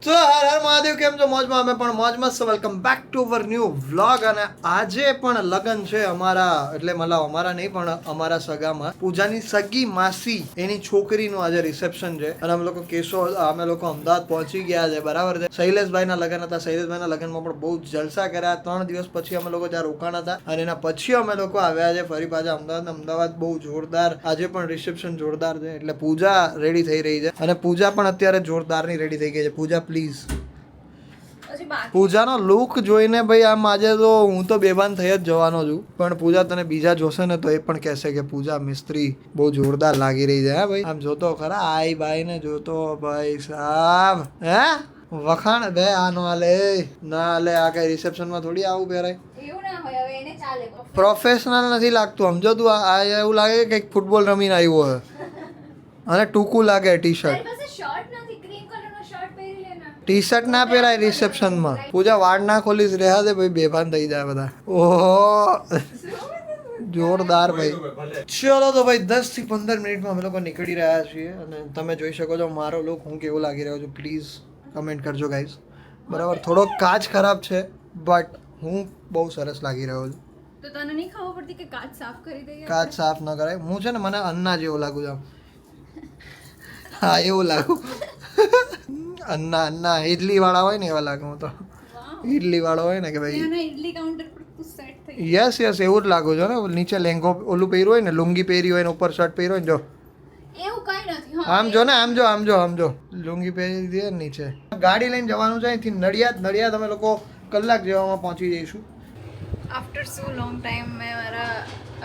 તો હર હર મહાદેવ, કેમ છો? મોજમાં? અમે પણ મોજમાં. Welcome back to our new vlog. અને આજે પણ લગ્ન છે અમારા, એટલે મતલબ અમારા નહીં પણ અમારા સગામાં પૂજાની સગી માસી એની છોકરીનું આજે રિસેપ્શન છે. અને અમે લોકો અમે લોકો અમદાવાદ પહોંચી ગયા છે, બરાબર છે. શૈલેષભાઈના લગ્ન હતા. શૈલેષભાઈના લગ્નમાં પણ બહુ જલસા કર્યા. 3 દિવસ પછી અમે લોકો ત્યાં રોકાણ હતા અને એના પછી અમે લોકો આવ્યા છે ફરી પાછા અમદાવાદ. અમદાવાદ બહુ જોરદાર, આજે પણ રિસેપ્શન જોરદાર છે. એટલે પૂજા રેડી થઈ રહી છે અને પૂજા પણ અત્યારે જોરદારની રેડી થઈ ગઈ છે. પૂજા પ્લીઝ. પૂજાનો લુક જોઈને ભાઈ આમ આજે તો હું તો બેભાન થઈ જ જવાનો છું. પણ પૂજા તને બીજા જોશે ને તો એ પણ કહેશે કે પૂજા મિસ્ત્રી બહુ જોરદાર લાગી રહી છે. હા ભાઈ, આમ જોતો ખરા આઈ ભાઈ ને જોતો ભાઈ સાહેબ. હે વખાણ બે આનો આલે ના આલે. આ કઈ રિસેપ્શન માં થોડી આવું પહેરાય. એવું ના હોય, હવે એને ચાલે. પ્રોફેશનલ નથી લાગતું, સમજો તું. આ એવું લાગે કે કંઈક ફૂટબોલ રમીને આવ્યો હોય અને ટૂંકું લાગે ટી શર્ટ. ટી શર્ટ ના પહેરાય રિસેપ્શનમાં. પૂજા વાળ ના ખોલીશ, રહ્યા દે ભાઈ, બેભાન થઈ જાય બધા. ઓહો જોરદાર ભાઈ. ચલો તો ભાઈ 10 થી 15 મિનિટમાં અમે લોકો નીકળી રહ્યા છીએ અને તમે જોઈ શકો છો મારો લુક હું કેવું લાગી રહ્યો છું. પ્લીઝ કમેન્ટ કરજો ગાઈઝ. બરાબર, થોડો કાચ ખરાબ છે બટ હું બહુ સરસ લાગી રહ્યો છું. તો તને નહીં ખબર પડતી કે કાચ સાફ કરી દઈએ? કાચ સાફ ન કરાય. હું છે ને મને અન્ના જેવો લાગુ છું. હા એવું લાગુ. અન્ના ઇડલી વાળા હોય ને એવા લાગે હું તો. ઇડલી વાળો હોય ને કે ભાઈ ઇડલી કાઉન્ટર પર તું સેટ થઈ. યસ એવું જ લાગુ છો ને. નીચે લેંગો ઓલું પહેર્યું હોય ને, લુંગી પહેરી હોય ને ઉપર શર્ટ પહેર્યો હોય ને, જો એવું કઈ નથી. આમ જો ને, આમ જો લુંગી પહેરી દીધી ને નીચે. ગાડી લઈને જવાનું છે અહીંથી નડિયાદ અમે લોકો કલાક જેવામાં પહોંચી જઈશું. આફ્ટર સો લોંગ ટાઈમ મેં મારા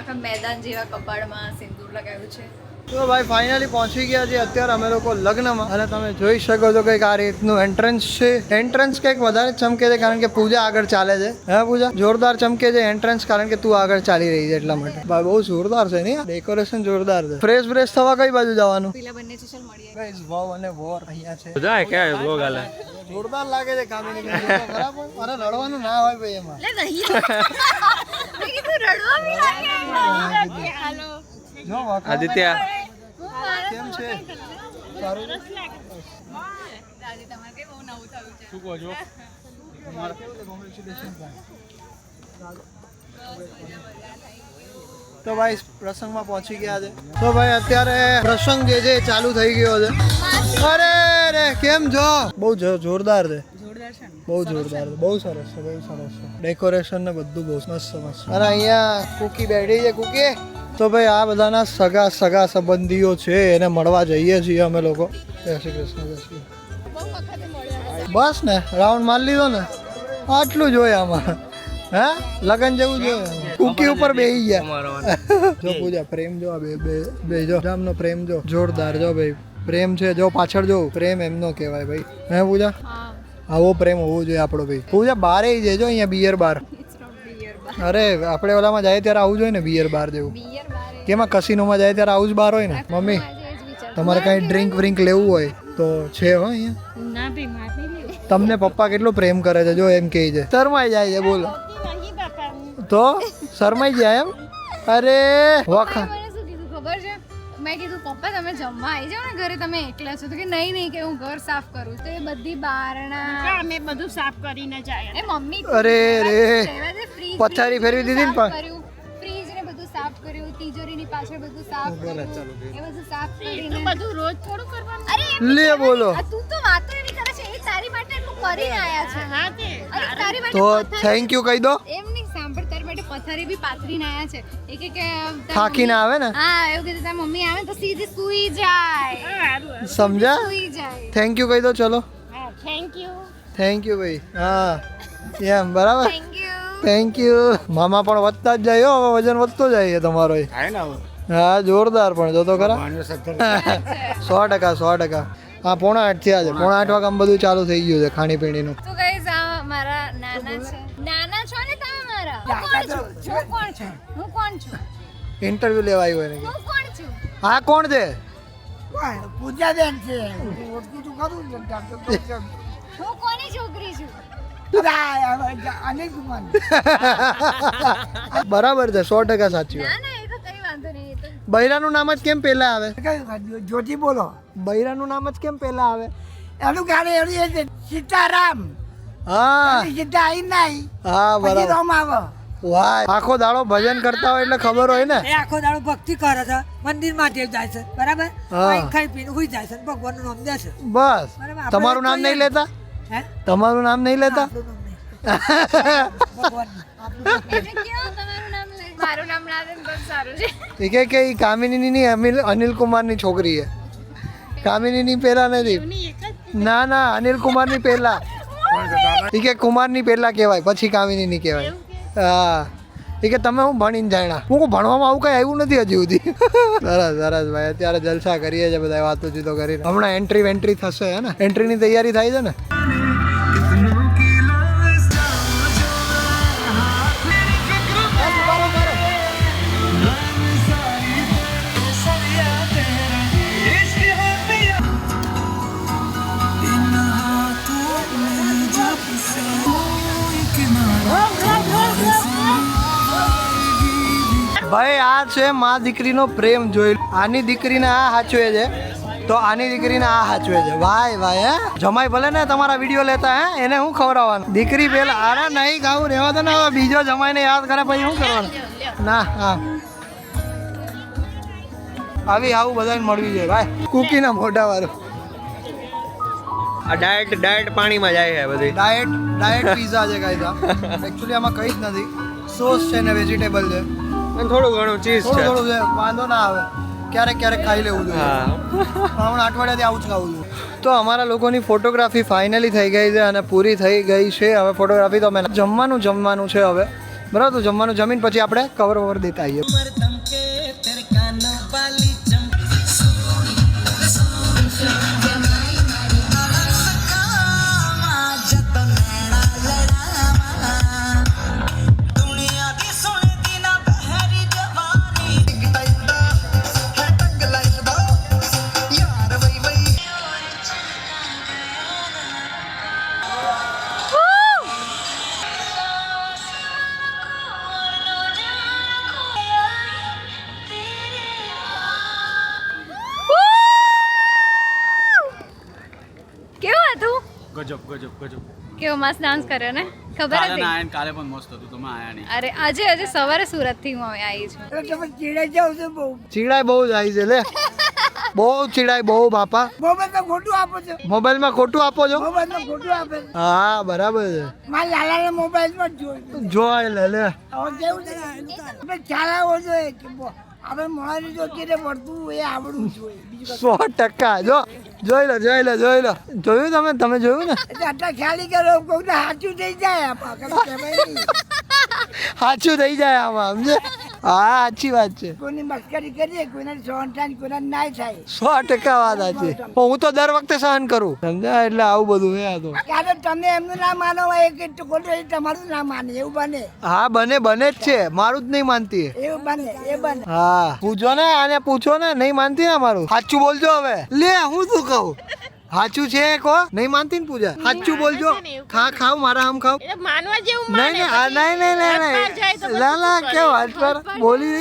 આખા મેદાન જેવા કપાળમાં સિંદૂર લગાવ્યું છે. તો ભાઈ ફાઇનલી પહોંચી ગયા છે અત્યારે અમે લોકો લગ્નમાં. અને તમે જોઈ શકો છો કંઈક આ રીતનું એન્ટ્રન્સ છે. એન્ટ્રન્સ કંઈક વધારે ચમકે છે કારણ કે પૂજા આગળ ચાલે છે. હે પૂજા, જોરદાર ચમકે છે એન્ટ્રન્સ કારણ કે તું આગળ ચાલી રહી છે એટલા માટે. ભાઈ બહુ જોરદાર છે ને, ડેકોરેશન જોરદાર છે. ફ્રેશ થવા કઈ બાજુ જવાનું? પેલા બંને છે, ચાલ મળીએ. ગાઈસ વાવ અને વોર અહીંયા છે. જાય કે બ્લોગ આલે જોરદાર લાગે છે કામિની. ખરાબ હોય, અરે રડવાનું ના હોય ભાઈ એમાં. લે નહીં કીધું રડવા બી લાગે. હાલો જો વખા આદિત્ય કેમ છે? સારું છે? દાદી તમારે કઈ બહુ નવું થયું છે. શું કહો છો? તમારે કેવું છે? કોંગ્રેચ્યુલેશન ભાઈ. તો ભાઈ પ્રસંગમાં પહોંચી ગયા છે. તો ભાઈ અત્યારે પ્રસંગ જે છે ચાલુ થઈ ગયો છે. અરે રે કેમ છો? બહુ જોરદાર છે. બહુ જોરદાર છે, બહુ સરસ છે, બહુ સરસ છે. ડેકોરેશન ને બધું બહુ મસ્ત. અને અહીંયા કુકી બેઠી છે. કુકી તો ભાઈ આ બધાના સગા સંબંધીઓ છે, એને મળવા જઈએ છીએ અમે લોકો. જય શ્રી કૃષ્ણ. બસ ને રાઉન્ડ મારી લીધો ને, આટલું જોઈએ આમાં. હે લગન જેવું જોઈએ. કુકી ઉપર બેહી ગયા. જો પૂજા પ્રેમ જો, બે જો જામનો પ્રેમ જો, જોરદાર જો ભાઈ. પ્રેમ છે જો પાછળ જો. પ્રેમ એમનો કહેવાય ભાઈ. હે પૂજા, આવો પ્રેમ હોવો જોઈએ આપણો ભાઈ. પૂજા બારે છે જો, અહીંયા બિયર બાર. અરે આપણે ઓલામાં જાય ત્યારે આવું જોઈએ ને, બિયર બાર જેવું. કેમાં કસિનોમાં જાય ત્યારે આવું જ બાર હોય ને. મમ્મી તમારે કઈ ડ્રિંક લેવું હોય તો છે હો અહીંયા. તમને પપ્પા કેટલો પ્રેમ કરે છે જો, એમ કહે છે. શરમાઈ જાય છે, બોલો તો શરમાઈ જાય એમ. અરે વખા ખબર છે, મેં કીધું પપ્પા તમે જમવા આવી જાઓ ને ઘરે, તમે એકલા છો? તો કે નહીં કે હું ઘર સાફ કરું. તો એ બધી બારણા અમે બધું સાફ કરીને જાય. એ મમ્મી અરે પથારી ફેરવી દીધી ને પણ. ફ્રીજ ને બધું સાફ કર્યું, તિજોરીની પાછળ બધું સાફ કર્યું. એ બધું સાફ કરીને બધું રોજ થોડું કરવાનું. અરે લે બોલો, તું તો વાતો એની કરે છે, એ તારી માટે એટલું કરીને આયા છે. હા તે અરે તારી માટે તો થેન્ક યુ કહી દો. એમ નહીં, સાંભળ, તારી માટે પથારી બી પાથરીને આયા છે. કે થાકી ના આવે ને. હા એવું કીધું, તારી મમ્મી આવે તો સીધી સૂઈ જાય. સમજ્યા? સૂઈ જાય. થેન્ક યુ કહી દો. ચલો થેન્ક યુ ભાઈ. હા એમ બરાબર. Thank you. મામા પણ વધતા જ જાય હો, હવે વજન વધતો જાય તમારો. હા જોરદાર. પણ જો તો ખરા 100%. હા 7:45 થયા છે. 7:45 વાગે બધું ચાલુ થઈ ગયું છે ખાણીપીણીનું. તો ગાઈસ આ મારા નાના છે. નાના છો ને તમે મારા? હું કોણ છું? ઇન્ટરવ્યુ લેવા આવ્યો એને. હું કોણ છું? હા કોણ છે? પૂજા બેન છે. હું કોની છોકરી છું? અનિલ કુમાર. બરાબર છે, 100% સાચી વાત. ના ના એ તો કઈ વાંધો નહીં. એ તો બૈરાનું નામ જ કેમ પહેલા આવે? જ્યોતિ બોલો. બૈરાનું નામ જ કેમ પહેલા આવે? એનું ગાડી એનું એ છે સીતારામ હા સીતા આવી નહીં હા પછી બરાબર રોમ આવે વાહ આખો દાડો ભજન કરતા હોય એટલે ખબર હોય ને એ આખો દાડો ભક્તિ કરે છે મંદિરમાં દેવ જાય છે બરાબર હા. અહીં ખાઈ પીને હુઈ જાય છે ભગવાનનું નામ દે છે બસ બરાબર, આપણે તમારું નામ નહીં લેતા હે તમારું નામ નહીં લેતા આપણું નામ નહીં ભગવાનનું એટલે કેવું તમારું નામ લે મારું નામ ના દે ને તો સારું છે એ કે ઈ કામિનીની અનિલ કુમારની છોકરી છે કામિનીની પેલા નથી ના ના અનિલ કુમારની પેલા એ કે કુમારની પેલા કહેવાય પછી કામિનીની કહેવાય હા એ કે તમે હું ભણીને જાણ્યા હું ભણવામાં આવું કઈ આવ્યું નથી હજી સુધી સરસ સરસ ભાઈ અત્યારે જલસા કરીએ છીએ બધા વાતો ચીતો કરીને હમણાં એન્ટ્રી વેન્ટ્રી થશે હે ને એન્ટ્રીની તૈયારી થાય છે ને ભાઈ આ છે મા દીકરીનો પ્રેમ જોઈ આની દીકરીને આ સાચવે છે તો આની દીકરીને આ સાચવે છે ભાઈ ભાઈ હે જમાઈ ભલે ને તમારા વિડીયો લેતા હે એને હું ખવડાવવાનું દીકરી પેલા અરે નહીં ખાવું રહેવા દે ને હવે બીજો જમાઈને યાદ કરે પછી શું કરવાનું ના હા આવી આવું બધાને મળવી જોઈએ ભાઈ કુકીના મોઢા વાળું આ ડાયટ પાણીમાં જાય છે બધી ડાયટ પીઝા છે ગાઈઝ એકચ્યુઅલી આમાં કંઈ જ નથી સોસ છે ને વેજીટેબલ છે અને થોડું ઘણું ચીઝ છે થોડું છે વાંધો ના આવે ક્યારેક ક્યારેક ખાઈ લેવું જોઈએ હા હમણાં અઠવાડિયાથી આવું જ ખાવું જોઈએ તો અમારા લોકોની ફોટોગ્રાફી ફાઇનલી થઈ ગઈ છે અને પૂરી થઈ ગઈ છે હવે ફોટોગ્રાફી તો અમે જમવાનું છે હવે બરાબર તો જમવાનું જમીન પછી આપણે કવર વવર દેતા આવીએ કેવું હતું ગજબ ગજબ ગજબ કેવો મસ્ત ડાન્સ કર્યો ને ખબર કાલે ના હતી આયા ને કાલે પણ મસ્ત હતું તમે આયા નહીં અરે આજે સવારે સુરત થી હું આવી છું એટલે તમે ચીડાઈ જાવ છો બહુ ચીડાઈ બહુ જ આવી છે લે બહુ ચીડાઈ બહુ બાપા મોબાઈલમાં ખોટું આપો છો મોબાઈલમાં ખોટું આપો છો મોબાઈલમાં ખોટું આપે છે. હા બરાબર છે મારા લાલાને મોબાઈલમાં જ જોયું જોઈ લે લે હવે કેવું છે આપણે ખ્યાલ આવવો જોઈએ કે આપણે મોડાની જો કે પડતું એ આવડવું જોઈએ બીજું 100% જોઈ લો જોયું તમે જોયું ને એટલે આટલા ખ્યાલી કરો કોઈને સાચું થઈ જાય આપા કહેવાય નહીં સાચું થઈ જાય આમાં સમજે હા સાચી વાત છે કોઈની મસ્કરી કરીએ કોઈને સહન થાય કોઈને ના થાય 100% વાત સાચી હું તો દર વખતે સહન કરું સમજ્યા એટલે આવું બધું હે આ તો ક્યારે તમે એમનું ના માનો એક ખોટું એ તમારું ના માને એવું બને હા બને જ છે મારું જ નહીં માનતી એવું બને એ બને હા પૂછો ને આને પૂછો ને નહીં માનતી ને મારું સાચું બોલજો હવે લે હું શું કહું સાચું છે કો નહીં માનતી ને પૂજા સાચું બોલજો ખાવ મારા આમ ખાવ માનવા જેવું નહીં લાલા કે વાત પર બોલી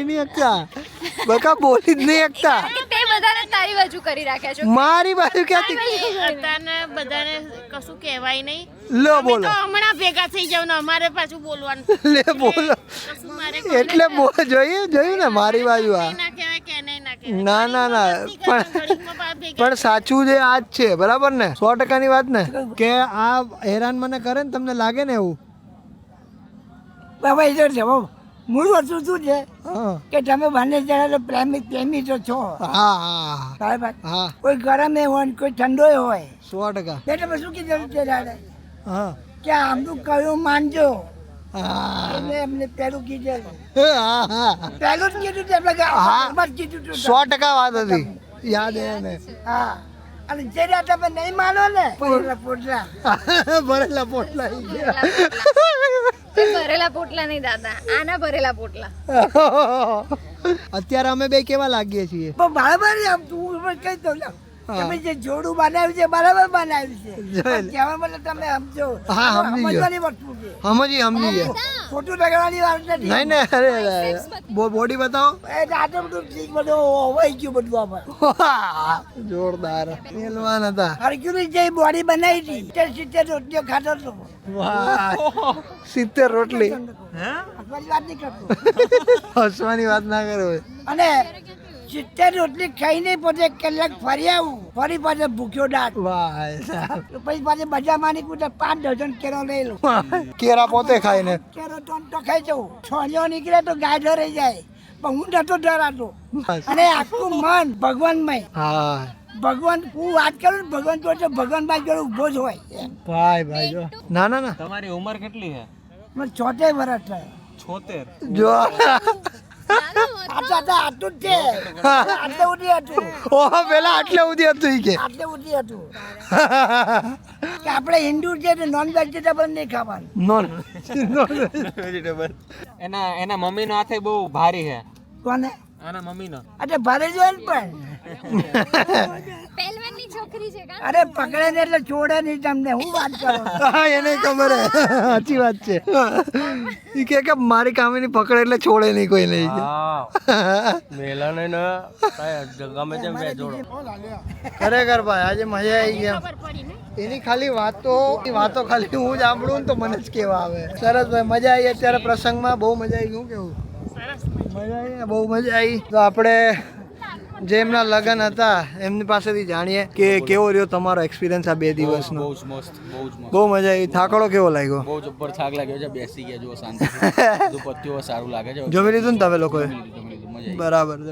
નહીં શકતા બકા બોલી જ નહીં શકતા તે બધાને તારી બાજુ કરી રાખ્યા છો મારી બાજુ ક્યાંથી અત્યારને બધાને કશું કહેવાય નહીં લો અમે બોલો તો હમણાં ભેગા થઈ જાવ ને અમારે પાછું બોલવાનું લે બોલો કશું મારે એટલે જોયું ને મારી બાજુ આ ના કહેવાય કે નહીં ના કહેવાય ના પણ સાચું જે આ જ છે બરાબર ને 100% ની વાત ને કે આ હેરાન મને કરે ને તમને લાગે ને એવું બાબા એ તો છે બહુ મૂળ વસ્તુ શું છે હા કે તમે બંને જણા પ્રેમી તો છો હા બરાબર હા કોઈ ગરમ હોય ને કોઈ ઠંડો હોય 100% એટલે શું કીધું છે દાદા હા કે આમનું કયું માનજો હા એમને પેલું કીધું હા પેલું જ કીધું છે એટલે કે હા. બસ કીધું હતું. 100% વાત હતી યાદ હે ને હા અને જે રાત તમે નહીં માનો ને પોટલા ભરેલા પોટલા ઈ ગયા. તે ભરેલા પોટલા નહીં દાદા આના ભરેલા પોટલા અત્યારે અમે બે કેવા લાગીએ છીએ પણ બરાબર આમ તું કઈ દઉં તમે જે જોડું બનાવ્યું છે બરાબર બનાવ્યું છે જોઈ લે. પણ કહેવા મતલબ તમે સમજો હા, સમજી ગયો. સમજવાની વસ્તુ છે સમજી ગયા ખોટું લગાડવાની વાત નથી નહીં ને અરે બોડી બતાવો એ આટલું બધું ઠીક બધું હોવાઈ ગયું બધું આપણે જોરદાર પહેલવાન હતા હરક્યુલિસ જે બોડી બનાવી હતી 70 રોટલીઓ ખાતો હતો વાહ 70 રોટલી હસવાની વાત નહીં કરતો હસવાની વાત ના કરો અને 70 રોટલી ખાઈને પોતે એક કલાક ફરી આવું ફરી પાછો ભૂખ્યો દાંત વાહ સાહેબ. તો પછી પાછે બજારમાં નીકળું 5 ડઝન કેરો લઈ લઉં કેરા પોતે ખાઈને કેરો તો ખાઈ જવું છોડીઓ નીકળે તો ગાય ડરાઈ જાય પણ હું નતો ડરાતો અને આખું મન ભગવાનમય હા ભગવાન હું વાત કરું ને ભગવાન જોડે તો ભગવાન બાઈ જોડે ઊભો જ હોય એમ. ભાઈ જો ના ના ના તમારી ઉંમર કેટલી છે મને 76 વર્ષ થયા 76 જો આટલું જ છે આટલે ઉડી હતું ઓહો પેલા આટલે સુધી હતું ઈ કે આટલે ઉડી હતું કે આપણે હિન્દુ છે તો નોન વેજીટેબલ નહીં ખાવાનું નોન વેજીટેબલ એના મમ્મીનો હાથે બહુ ભારી છે કોને એના મમ્મીનો એટલે ભારે જોઈએ ને પણ પહેલવાનની છોકરી છે કા અરે પકડે ને એટલે છોડે નહીં તમને હું વાત કરું હા એને ખબર હે સાચી વાત છે ઈ કે મારી કામીની પકડે એટલે છોડે નહીં કોઈ નહીં મેલાને ને ગમે તેમ બે જોડો ખરેખર ભાઈ આજે મજા આવી ગયા એની ખાલી વાતો ખાલી હું જ સાંભળું ને તો મને જ કેવા આવે સરસ ભાઈ મજા આવી અત્યારે પ્રસંગમાં બહુ મજા આવી ગયું કેવું મજા આવી ને બહુ મજા આવી તો આપણે જે એમના લગ્ન હતા એમની પાસેથી જાણીએ કે કેવો રહ્યો તમારો એક્સપિરિયન્સ આ 2 દિવસનો બહુ જ મસ્ત બહુ જ મસ્ત બહુ મજા આવી થાકડો કેવો લાગ્યો બહુ જબ્બર થાક લાગ્યો છે બેસી ગયા જો શાંતિ બધું પત્યું સારું લાગે છે જમી લીધું ને તમે લોકોએ જમી લીધું, મજા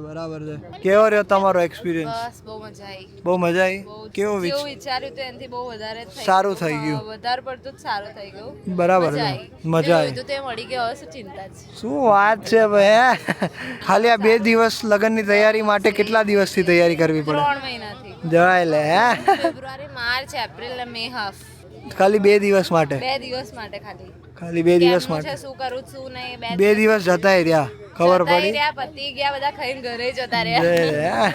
બરાબર છે કેવો રહ્યો તમારો એક્સપિરિયન્સ બસ બહુ મજા આવી બહુ મજા આવી કેવો જેવું વિચાર્યું તો એનાથી બહુ વધારે જ થઈ સારું થઈ ગયું વધારે પડતું જ સારું થઈ ગયું બરાબર છે મજા આવી તો તે મળી ગયો હવે શું ચિંતા છે શું વાત છે ભાઈ ખાલી આ 2 દિવસ લગ્નની તૈયારી માટે કેટલા દિવસથી તૈયારી કરવી પડે 3 મહિનાથી જવાય લે હે ફેબ્રુઆરી માર્ચ એપ્રિલ ને મે હાફ ખાલી 2 દિવસ માટે 2 દિવસ માટે ખાલી 2 દિવસ કેમનું માટે છે શું કરું છું નહીં 2 દિવસ જતાય રહ્યા ખબર જતાય પડી રહ્યા પતી ગયા બધા ખાઈને ઘરે જતા રહ્યા જય.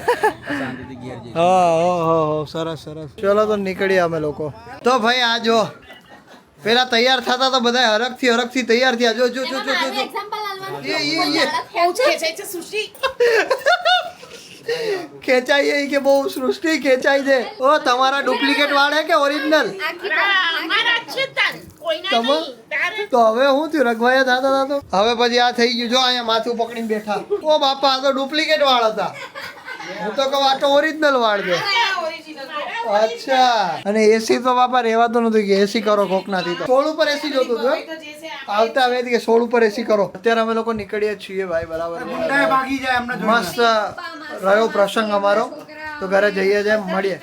શાંતિથી ઘેર જઈએ ઓહો સરસ ચલો તો નીકળીએ અમે લોકો તો ભાઈ આ જો પેલા તૈયાર થતા તો બધા હરખથી તૈયાર થયા જો ખેંચાઈ એ કે બહુ સૃષ્ટિ ખેંચાઈ છે ઓ તમારા ડુપ્લિકેટ વાળ હે કે ઓરિજિનલ તો હવે હું થયું રઘવાયા થતા હવે પછી આ થઈ ગયું જો અહીંયા માથું પકડીને બેઠા ઓ બાપા આ તો ડુપ્લિકેટ વાળ હતા હું તો કહું આ તો ઓરિજિનલ વાળ છે અચ્છા અને એસી તો બાપા રહેવાતું નથી કે એસી કરો કોકનાથી તો 16 ઉપર એસી જોતું હતું આવતા આવે કે 16 ઉપર એસી કરો અત્યારે અમે લોકો નીકળીએ છીએ ભાઈ બરાબર મસ્ત રહ્યો પ્રસંગ અમારો તો ઘરે જઈએ મળીએ